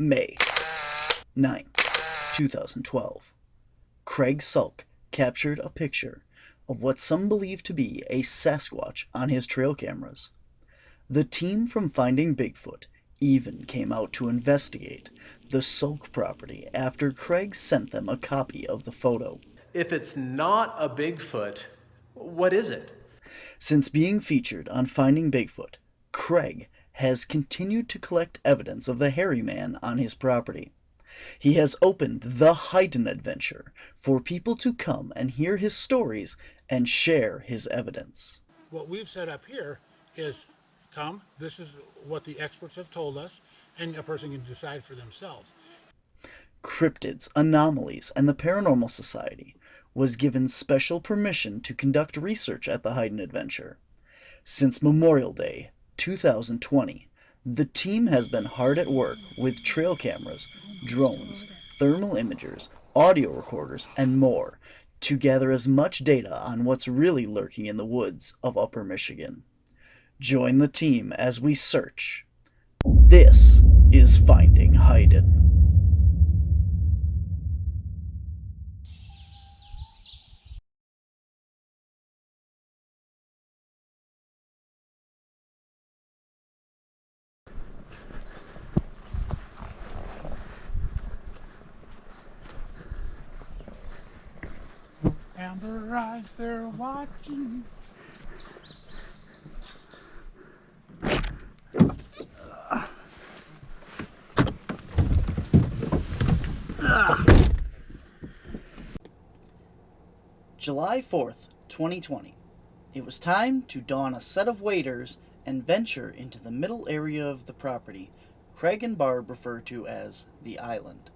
May 9th, 2012. Craig Sulk captured a picture of what some believe to be a Sasquatch on his trail cameras. The team from Finding Bigfoot even came out to investigate the Sulk property after Craig sent them a copy of the photo. If it's not a Bigfoot, what is it? Since being featured on Finding Bigfoot, Craig has continued to collect evidence of the hairy man on his property. He has opened the Hyden Adventure for people to come and hear his stories and share his evidence. What we've set up here is come, this is what the experts have told us, and a person can decide for themselves. Cryptids, Anomalies, and the Paranormal Society was given special permission to conduct research at the Hyden Adventure. Since Memorial Day 2020, the team has been hard at work with trail cameras, drones, thermal imagers, audio recorders, and more to gather as much data on what's really lurking in the woods of Upper Michigan. Join the team as we search. This is Finding Hyden. Amber eyes, they're watching. July 4th, 2020. It was time to don a set of waders and venture into the middle area of the property Craig and Barb refer to as the island.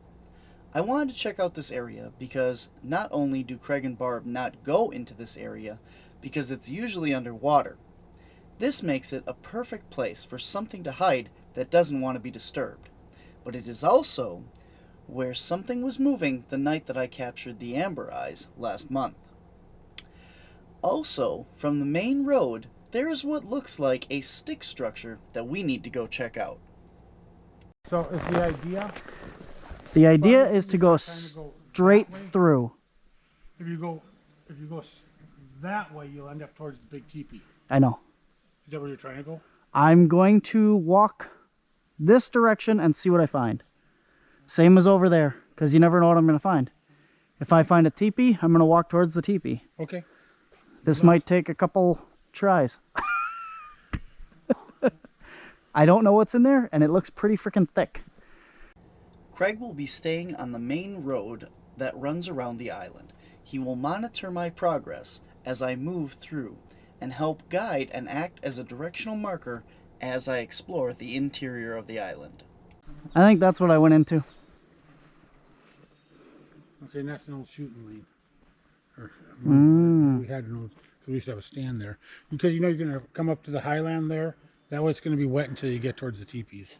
I wanted to check out this area because not only do Craig and Barb not go into this area because it's usually underwater, this makes it a perfect place for something to hide that doesn't want to be disturbed, but it is also where something was moving the night that I captured the amber eyes last month. Also, from the main road, there is what looks like a stick structure that we need to go check out. So is the idea? The idea is to go straight through. If you go that way, you'll end up towards the big teepee. I know. Is that where you're trying to go? I'm going to walk this direction and see what I find. Same as over there, because you never know what I'm going to find. If I find a teepee, I'm going to walk towards the teepee. Okay. This might take a couple tries. I don't know what's in there, and it looks pretty freaking thick. Craig will be staying on the main road that runs around the island. He will monitor my progress as I move through and help guide and act as a directional marker as I explore the interior of the island. I think that's what I went into. Okay, and that's an old shooting lane. We had an old, we used to have a stand there. Because you know you're going to come up to the highland there. That way it's going to be wet until you get towards the teepees.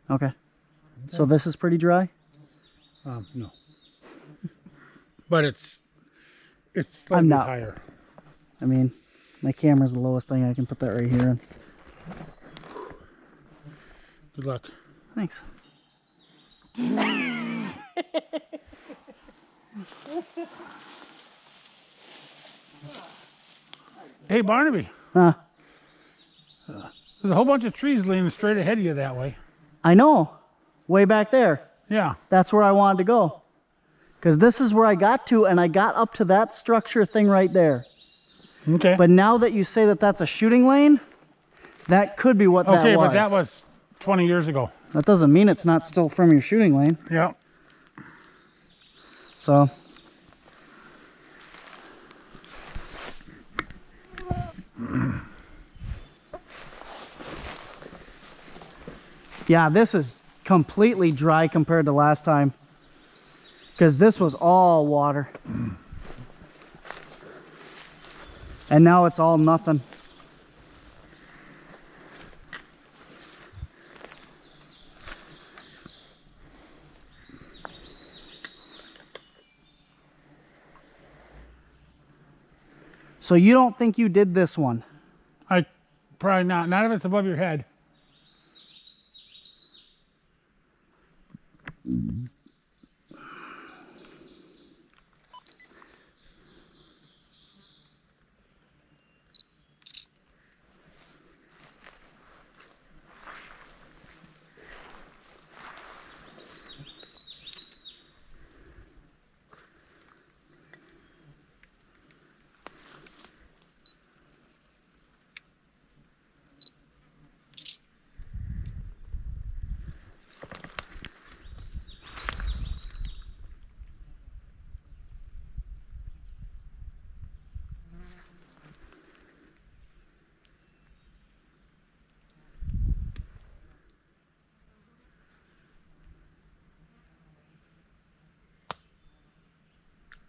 Okay. So this is pretty dry? No. But it's slightly higher. I mean, my camera's the lowest thing. I can put that right here. Good luck. Thanks. Hey, Barnaby. Huh? There's a whole bunch of trees leaning straight ahead of you that way. I know. Way back there. Yeah. That's where I wanted to go. Because this is where I got to, and I got up to that structure thing right there. Okay. But now that you say that that's a shooting lane, that could be what that was. Okay, but that was 20 years ago. That doesn't mean it's not still from your shooting lane. Yeah. So. Yeah, this is completely dry compared to last time. Because this was all water. And now it's all nothing. So you don't think you did this one? Probably not. Not if it's above your head.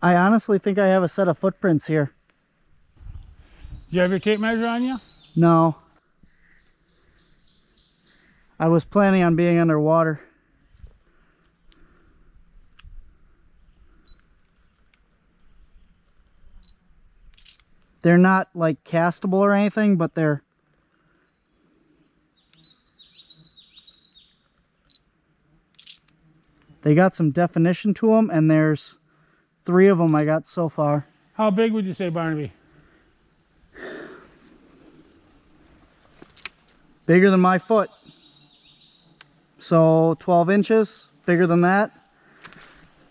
I honestly think I have a set of footprints here. You have your tape measure on you? No. I was planning on being underwater. They're not like castable or anything, but they got some definition to them, and there's 3 of them I got so far. How big would you say, Barnaby? Bigger than my foot. So 12 inches, bigger than that.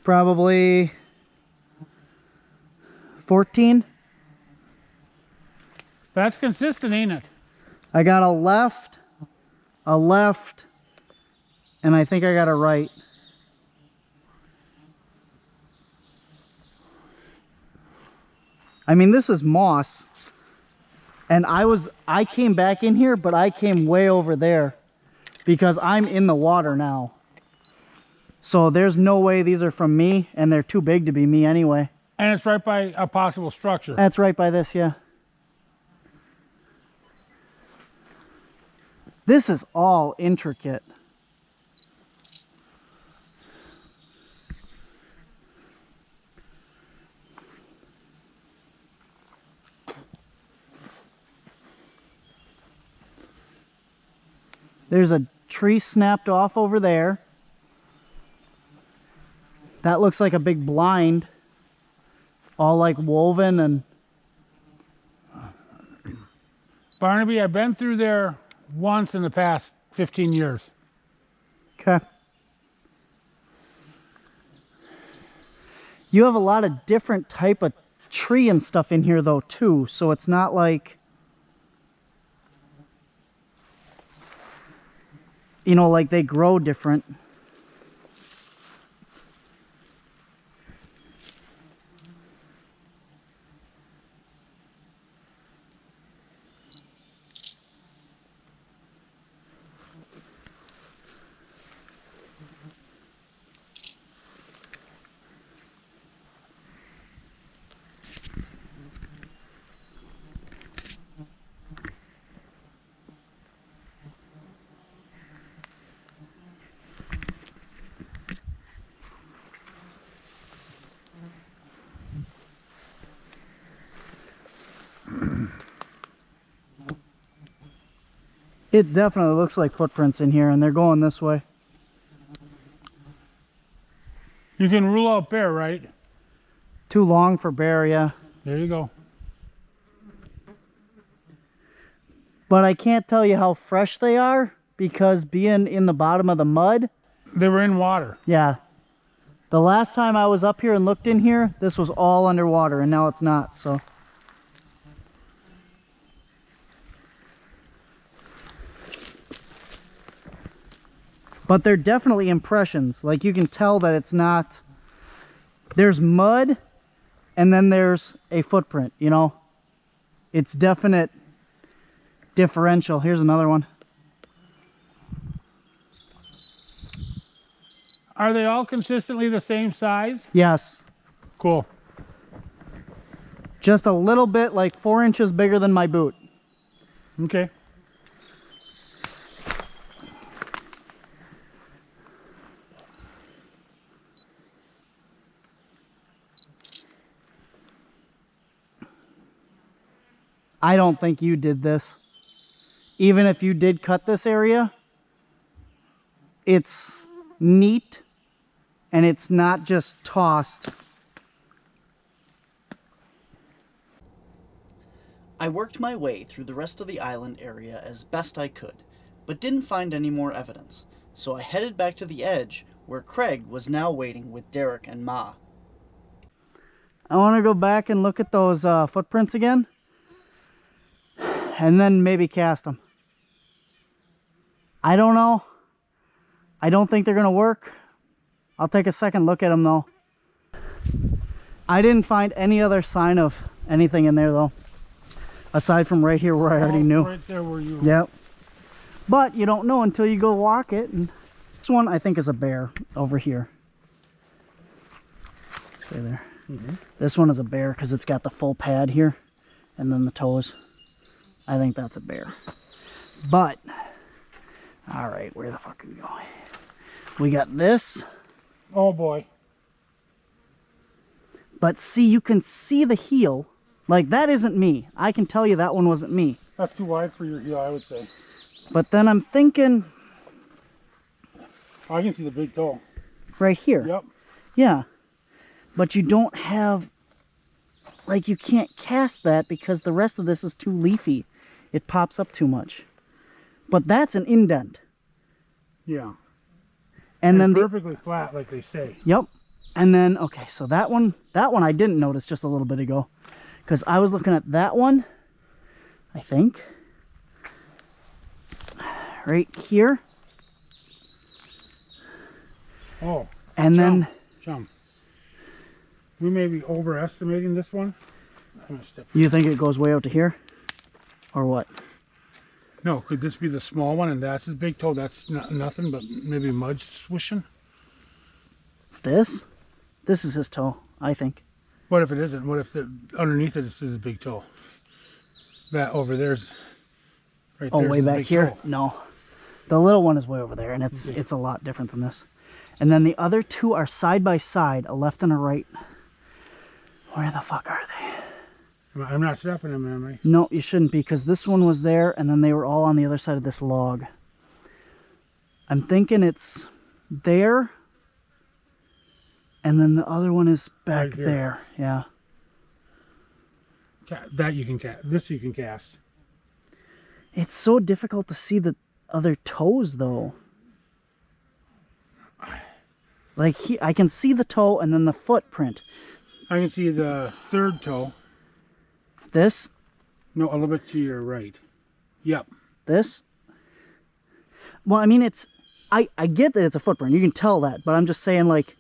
Probably 14. That's consistent, ain't it? I got a left, and I think I got a right. I mean, this is moss. And I came back in here, but I came way over there because I'm in the water now. So there's no way these are from me, and they're too big to be me anyway. And it's right by a possible structure. That's right by this, yeah. This is all intricate. There's a tree snapped off over there. That looks like a big blind, all like woven. And Barnaby, I've been through there once in the past 15 years. okay. You have a lot of different type of tree and stuff in here though too, so it's not like, you know, like they grow different. It definitely looks like footprints in here, and they're going this way. You can rule out bear, right? Too long for bear, yeah. There you go. But I can't tell you how fresh they are because being in the bottom of the mud. They were in water. Yeah. The last time I was up here and looked in here, this was all underwater, and now it's not, so. But they're definitely impressions. Like you can tell that it's not, there's mud and then there's a footprint, you know? It's definite differential. Here's another one. Are they all consistently the same size? Yes. Cool. Just a little bit, like 4 inches bigger than my boot. Okay. I don't think you did this. Even if you did cut this area, it's neat and it's not just tossed. I worked my way through the rest of the island area as best I could, but didn't find any more evidence, so I headed back to the edge, where Craig was now waiting with Derek and Ma. I want to go back and look at those footprints again, and then maybe cast them. I don't know. I don't think they're going to work. I'll take a second look at them though. I didn't find any other sign of anything in there though, aside from right here where I already knew. Right there where you... Yep. But you don't know until you go walk it. And this one I think is a bear over here. Stay there. This one is a bear because it's got the full pad here and then the toes. I think that's a bear. But, all right, where the fuck are we going? We got this. Oh boy. But see, you can see the heel. Like, that isn't me. I can tell you that one wasn't me. That's too wide for your heel, I would say. But then I'm thinking... I can see the big toe. Right here. Yep. Yeah. But you don't have... Like, you can't cast that because the rest of this is too leafy. It pops up too much. But that's an indent. Yeah. And then perfectly flat, like they say. Yep. And then, okay, so that one I didn't notice just a little bit ago. Because I was looking at that one, I think. Right here. Oh. And then... Chum. We may be overestimating this one. I'm gonna step. You think it goes way out to here? Or what? No, could this be the small one and that's his big toe? That's nothing but maybe mud swishing? This? This is his toe, I think. What if it isn't? What if underneath it is his big toe? That over there's... Right Oh, there's way his back big here? toe. No. The little one is way over there, and it's a lot different than this. And then the other two are side by side, a left and a right. Where the fuck are they? I'm not stepping them, am I? No, you shouldn't be, because this one was there, and then they were all on the other side of this log. I'm thinking it's there, and then the other one is back Right here. there. Yeah. That you can cast. This you can cast. It's so difficult to see the other toes, though. Like, I can see the toe and then the footprint. I can see the third toe. This? No, a little bit to your right. Yep. This? Well, I mean, it's... I get that it's a footprint. You can tell that. But I'm just saying, like,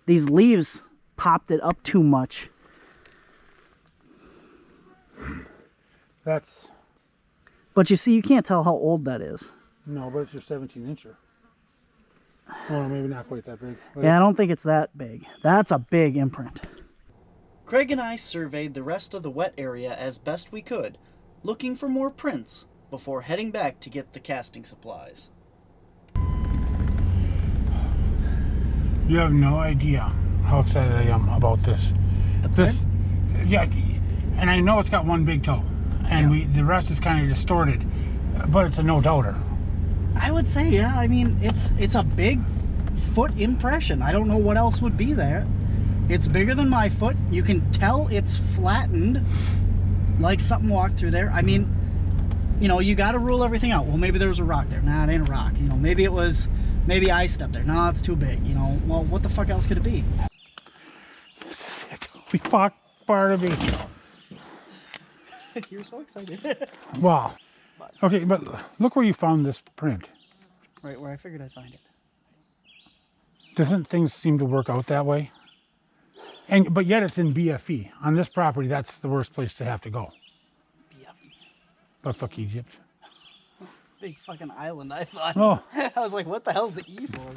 these leaves popped it up too much. That's... But you see, you can't tell how old that is. No, but it's your 17-incher. Oh, maybe not quite that big. Yeah, I don't think it's that big. That's a big imprint. Craig and I surveyed the rest of the wet area as best we could, looking for more prints before heading back to get the casting supplies. You have no idea how excited I am about this. Yeah, and I know it's got one big toe, and the rest is kind of distorted, but it's a no-doubter. I would say, yeah. I mean, it's a big foot impression. I don't know what else would be there. It's bigger than my foot. You can tell it's flattened, like something walked through there. I mean, you know, you got to rule everything out. Well, maybe there was a rock there. Nah, it ain't a rock. You know, maybe I stepped there. No, it's too big. You know, well, what the fuck else could it be? This is it. We fucked Barnaby. You're so excited. Wow. Okay, but look where you found this print. Right where I figured I'd find it. Doesn't things seem to work out that way? But yet it's in BFE. On this property, that's the worst place to have to go. BFE. But fuck Egypt. Big fucking island, I thought. Oh. I was like, what the hell's the E for?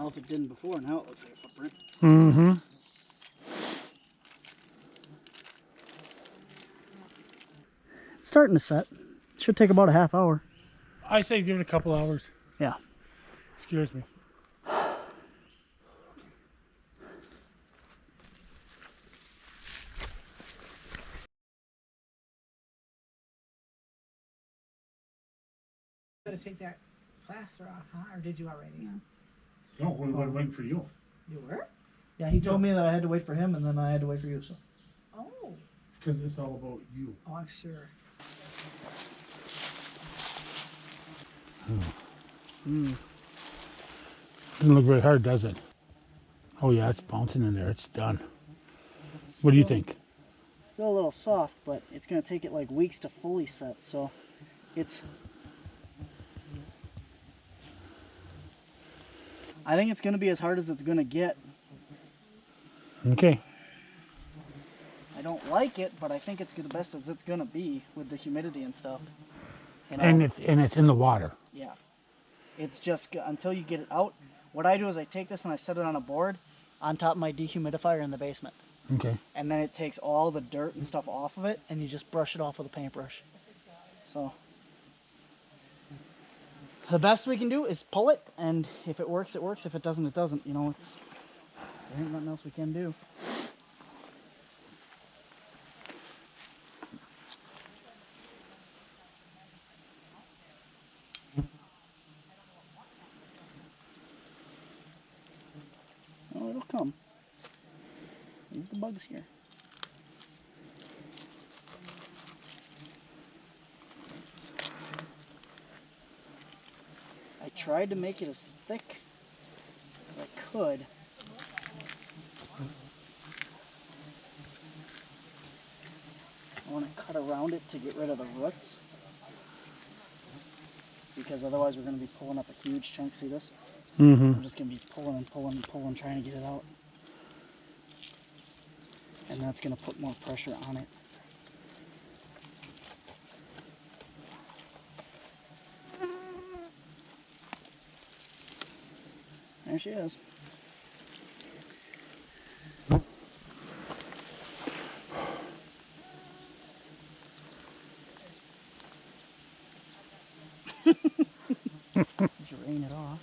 Well, if it didn't before, now it looks like a footprint. Mm-hmm. It's starting to set. Should take about a half hour. I say give it a couple hours. Yeah. Scares me. Gotta take that plaster off, huh? Or did you already? No, we're waiting for you. You were? Yeah, he told me that I had to wait for him, and then I had to wait for you. So. Oh. Because it's all about you. Oh, I'm sure. Doesn't look very hard, does it? Oh yeah, it's bouncing in there. It's done. What do you think? Still a little soft, but it's going to take it like weeks to fully set. So, I think it's going to be as hard as it's going to get. Okay. I don't like it, but I think it's the best as it's going to be with the humidity and stuff. You know? And it's in the water. Yeah. It's just until you get it out. What I do is I take this and I set it on a board on top of my dehumidifier in the basement. Okay. And then it takes all the dirt and stuff off of it, and you just brush it off with a paintbrush. So the best we can do is pull it, and if it works, it works. If it doesn't, it doesn't. You know, there ain't nothing else we can do. Oh, it'll come. Leave the bugs here. I tried to make it as thick as I could. I want to cut around it to get rid of the roots, because otherwise we're going to be pulling up a huge chunk. See this? Mm-hmm. I'm just going to be pulling and pulling and pulling, trying to get it out. And that's going to put more pressure on it. There she is. Drain it off.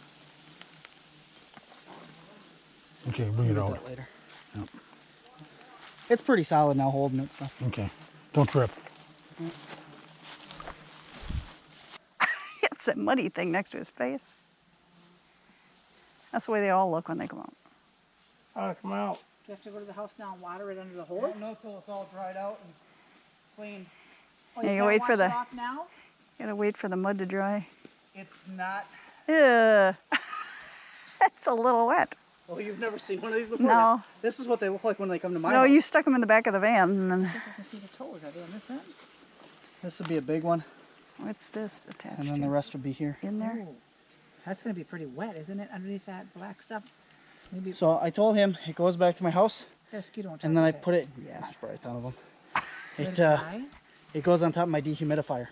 Okay, bring it We'll do out. that later. Yep. It's pretty solid now holding it, so. Okay. Don't trip. It's a muddy thing next to his face. That's the way they all look when they come out. Oh, come out. Do you have to go to the house now and water it under the hose? No, till it's all dried out and clean. Oh, Yeah, you can't wait wash for it the- off now? Gotta wait for the mud to dry. It's not. Ugh. It's a little wet. Oh, you've never seen one of these before? No. This is what they look like when they come to my No, house. you stuck them in the back of the van, and then I can see the toes. Are they on this end? This would be a big one, what's this attached and then to? the rest would be here. In there? Ooh. That's going to be pretty wet, isn't it? Underneath that black stuff? Maybe So I told him it goes back to my house, a mosquito on top and then I of it. put it. Yeah, there's probably a ton of them. Let It dry? it goes on top of my dehumidifier,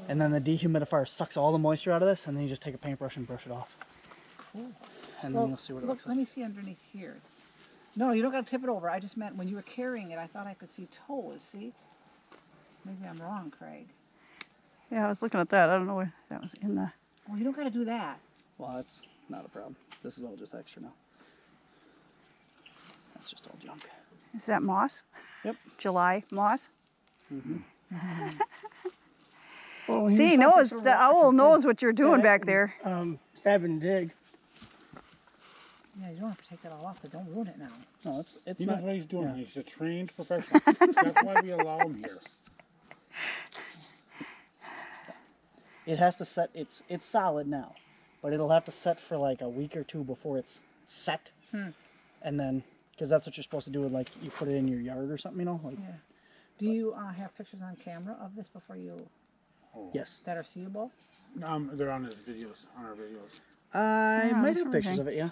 and then the dehumidifier sucks all the moisture out of this, and then you just take a paintbrush and brush it off, Cool. and Well, then you'll see what it look, looks let like. me see underneath here. No, you don't got to tip it over. I just meant when you were carrying it, I thought I could see toes. See? Maybe I'm wrong, Craig. Yeah, I was looking at that. I don't know where that was in the... Well, you don't got to do that. Well, that's not a problem. This is all just extra now. That's just all junk. Is that moss? Yep. July moss? Well, See, he knows, the owl knows what you're doing back there. Stab and dig. Yeah, you don't have to take that all off, but don't ruin it now. No, it's He not. knows what he's doing. yeah. He's a trained professional. That's why we allow him here. It has to set. It's solid now, but it'll have to set for like a week or two before it's set, and then because that's what you're supposed to do with, like, you put it in your yard or something, you know. Like, Yeah. Do you have pictures on camera of this before you yes, that are seeable? They're on his videos, on our videos. I might have pictures okay. of it. Yeah,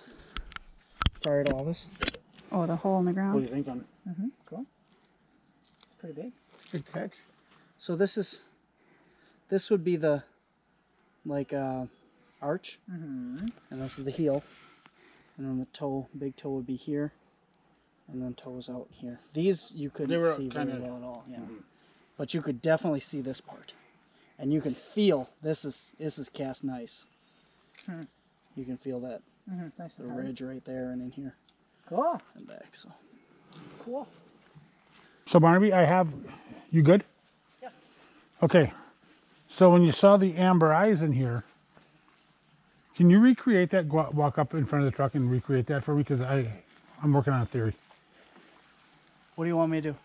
prior to all this. Oh, the hole in the What do ground. you think on? Cool. It's pretty big. Good catch. So this would be the, like, arch, and this is the heel, And then the toe, big toe would be here. And then toes out here. These you couldn't see very well at all. Yeah. But you could definitely see this part. And you can feel this is cast nice. You can feel that Nice the ridge right there and in here. Cool. And back. So Cool. So Barnaby, you good? Yeah. Okay. So when you saw the amber eyes in here, can you recreate that? Walk up in front of the truck and recreate that for me, because I'm working on a theory. what do you want me to do?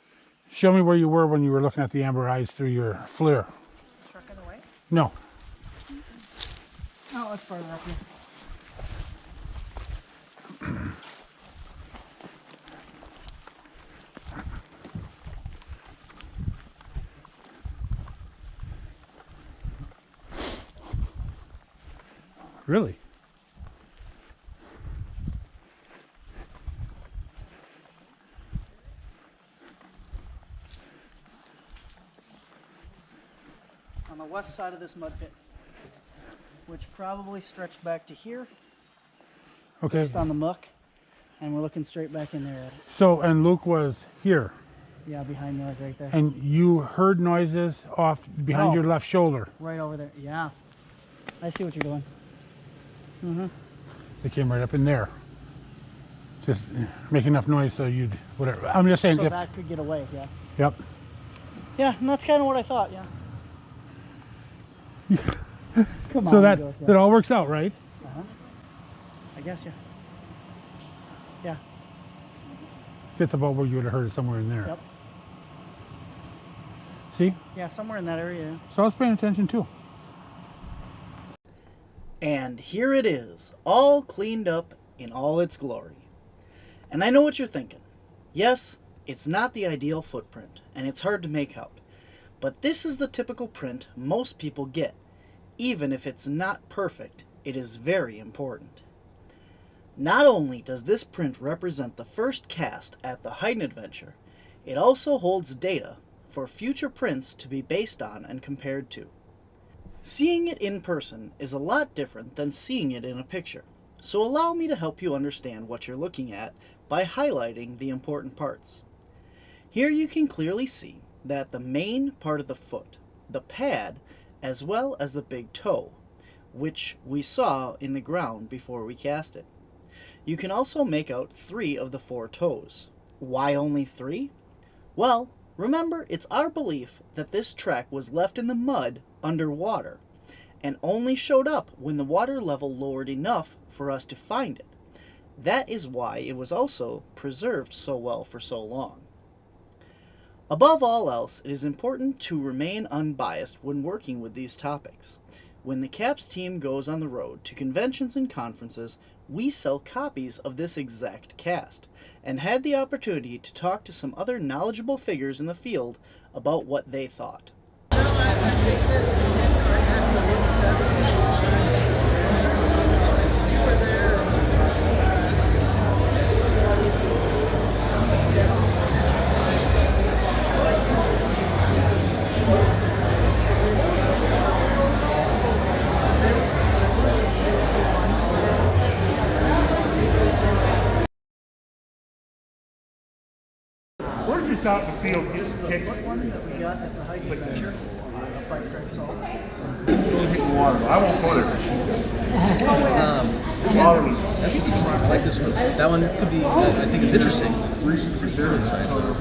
Show me where you were when you were looking at the amber eyes through your FLIR. Truck in the way? No. Oh, it's farther up here. Really? On the west side of this mud pit, which probably stretched back to here, Okay. based on the muck, and we're looking straight back in there at it. So, and Luke was here, Yeah, behind me, like right there. and you heard noises off behind No. your left shoulder. Right over there. Yeah. I see what you're doing. Mm-hmm. They came right up in there. Just make enough noise so you'd, whatever. I'm just saying So if, that could get away, yeah. yep. Yeah, and that's kind of what I thought, yeah. Come on. So that, Joe, yeah. that all works out, right? Uh-huh. I guess, yeah. Yeah. That's about where you would have heard it, somewhere in there. Yep. See? Yeah, somewhere in that area. So I was paying attention too. And here it is, all cleaned up in all its glory. And I know what you're thinking. Yes, it's not the ideal footprint, and it's hard to make out. But this is the typical print most people get. Even if it's not perfect, it is very important. Not only does this print represent the first cast at the Hyden Adventure, it also holds data for future prints to be based on and compared to. Seeing it in person is a lot different than seeing it in a picture, so allow me to help you understand what you're looking at by highlighting the important parts. Here you can clearly see that the main part of the foot, the pad, as well as the big toe, which we saw in the ground before we cast it. You can also make out 3 of the 4 toes. Why only 3? Well, remember, it's our belief that this track was left in the mud underwater and only showed up when the water level lowered enough for us to find it. That is why it was also preserved so well for so long. Above all else, it is important to remain unbiased when working with these topics. When the CAPS team goes on the road to conventions and conferences, we sell copies of this exact cast, and had the opportunity to talk to some other knowledgeable figures in the field about what they thought. We're just out in the field getting What one that we got at the Hyden Adventure up by Craig's Hall. I won't go there because she's That's interesting. I like this one. That one could be, I think it's interesting. Really size levels.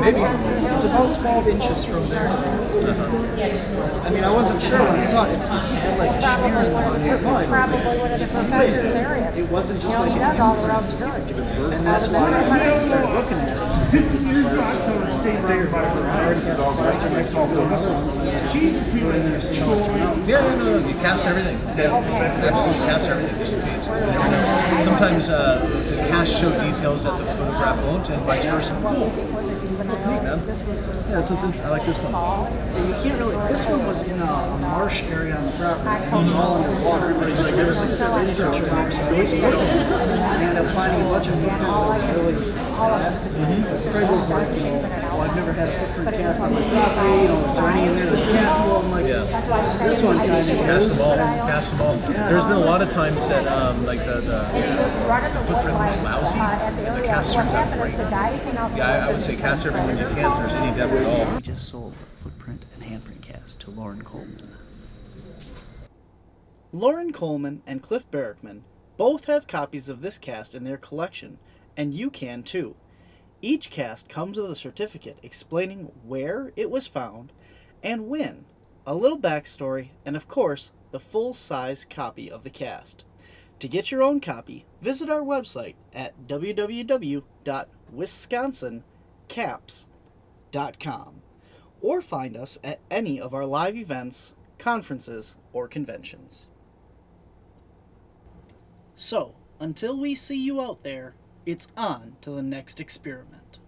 Maybe. It's about 12 inches from there. I mean, I wasn't sure when I saw it. It had like a sheer on it. It's probably one of the professor's areas. It wasn't just You know, like he does all the roads too. and that's why I started looking at it. I figured I already got the Western Mix all done. Yeah, no, you cast everything. Absolutely cast everything just in case. You never know. Sometimes the cast show details that the photograph won't, and vice versa. Neat, man. Yeah, this is interesting. I like this one. You can't really. This one was in a marsh area on the property. It was all underwater. But it's like there was a state structure there, so I was looking at it and ended up finding a bunch of people that really Craig was like, well, I've never had a footprint cast. I'm like, hey, is there any in there that's castable? I'm like, this one kind of Cast is. them all. Cast them all. There's been a lot of times that like the footprint looks lousy and the cast turns out great. Yeah, I would say cast everyone you can if there's any depth at all. We just sold the footprint and handprint cast to Lauren Coleman. Lauren Coleman and Cliff Barrickman both have copies of this cast in their collection, and you can too. Each cast comes with a certificate explaining where it was found and when, a little backstory, and of course, the full-size copy of the cast. To get your own copy, visit our website at www.wisconsincaps.com or find us at any of our live events, conferences, or conventions. So, until we see you out there, it's on to the next experiment.